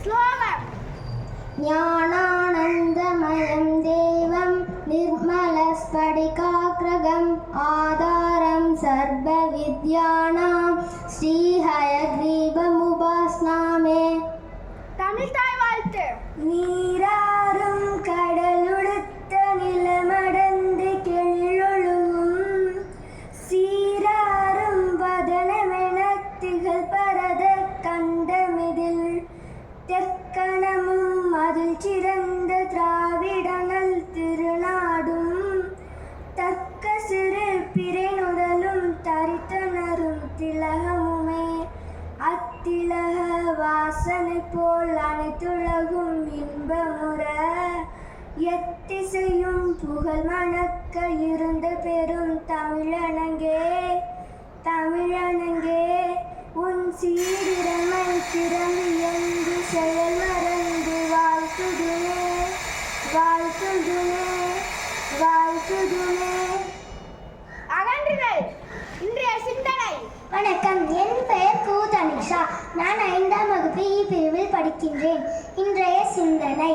ஸ்லோகம். ஞானானந்தமயம் தேவம் நிர்மலஸ்படிகாக்ரகம் ஆதாரம் சர்வ வித்யானாம் ஸ்ரீஹயக்ரீவமுபாஸ்நாமே. தமிழ் தாய் வாழ்த்து. நீராறும் கடலுடுத்த நிலமடந்து கெள்ளொழுகும் சீராறும் வதனமென திகழ் பரத கண்டமிதில் தெற்கணமும் அதில் சிறந்த திராவிடங்கள் திருநாடும் தக்க சிறு பிறை நுதலும் தரித்தனரும் திலகமுமே. அத்திலக வாசனை போல் அனைத்துலகும் இன்பமுற எத்திசையும் புகழ் மணக்க இருந்த பெரும் தமிழனங்கே தமிழனங்கே உன் சீரிரமை திறந்து என்று செயல் மறந்து வாழ்த்துதுமே வாழ்த்துதுமே வாழ்த்துதுமே. அகன்றுகள். இன்றைய சிந்தனை. வணக்கம், என் பெயர் கு தனிஷா. நான் 5ஆம் வகுப்பு இ பிரிவில் படிக்கின்றேன். இன்றைய சிந்தனை: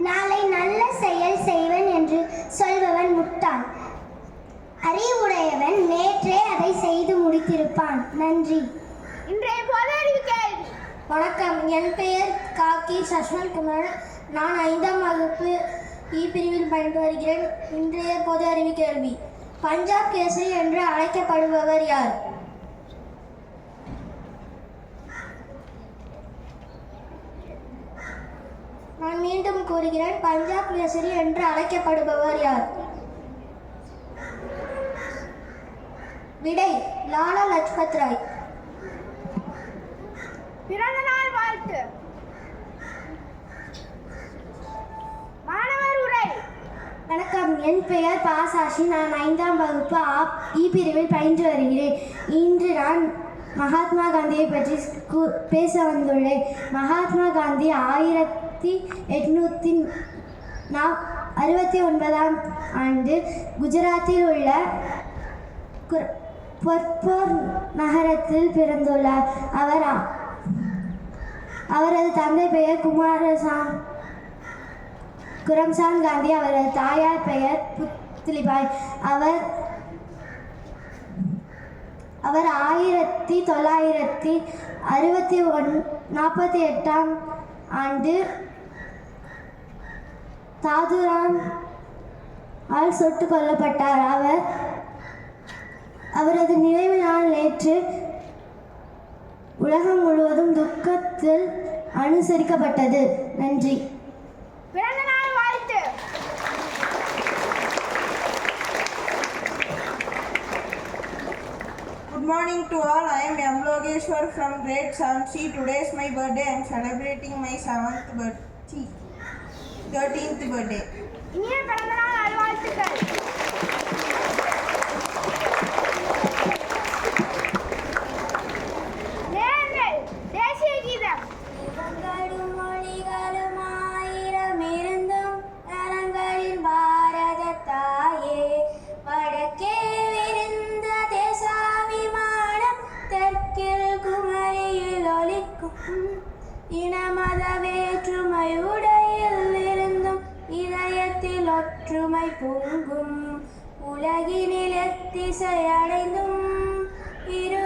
நாளை நல்ல செயல் செய்வன் என்று சொல்பவன் முட்டாள். அறிவுடையவன் நேற்றே அதை செய்து முடித்திருப்பான். நன்றி. இன்றைய பொது அறிவு கேள்வி. வணக்கம், என் பெயர் காக்கி சஷ்வந்த்குமார். நான் 5ஆம் வகுப்பு இ பிரிவில் பயின்று வருகிறேன். இன்றைய பொது அறிவு கேள்வி: பஞ்சாப் கேசரி என்று அழைக்கப்படுபவர் யார்? நான் மீண்டும் கூறுகிறேன், பஞ்சாப் கேசரி என்று அழைக்கப்படுபவர் யார்? விடை: லாலா லஜ்பத் ராய். பிறந்த நாள் வாழ்த்து. மாணவர் உரை. வணக்கம், என் பெயர் பாசாஷி. நான் 5ஆம் வகுப்பு இ பிரிவில் பயின்று வருகிறேன். இன்று நான் மகாத்மா காந்தியை பற்றி பேச வந்துள்ளேன். மகாத்மா காந்தி 1869ஆம் ஆண்டு குஜராத்தில் உள்ள பொற்போர் நகரத்தில் பிறந்துள்ளார். அவரது தந்தை பெயர் குரம்சாந்த் காந்தி. அவரது தாயார் பெயர் புத்லிபாய். அவர் 1948ஆம் ஆண்டு தாதுராம் ஆல் சுட்டுக் கொல்லப்பட்டார். அவரது நினைவு நாள் நேற்று உலகம் முழுவதும் துக்கத்தில் அனுசரிக்கப்பட்டது. நன்றி. பிறந்த நாள் வாழ்த்து. Good morning to all. I am M. Logeshwar from grade 7C. Today is my birthday. I am celebrating my 13th birthday. இனிய பிறந்த நாள் நல்வாழ்த்துக்கள். நேயர்கள், தேசிய கீதம். மொழிகளும் ஆயிரம் இருந்தும் நலங்களின் பாரத தாயே, வடக்கே விரிந்த தேசாபிமானம் தெற்கில் குமரியில் ஒலிக்கும். இனமத வேற்றுமையுடையில் இருந்தும் இதயத்தில் ஒற்றுமை பொங்கும். உலகினில் எத்திசை அடைந்தும் இரு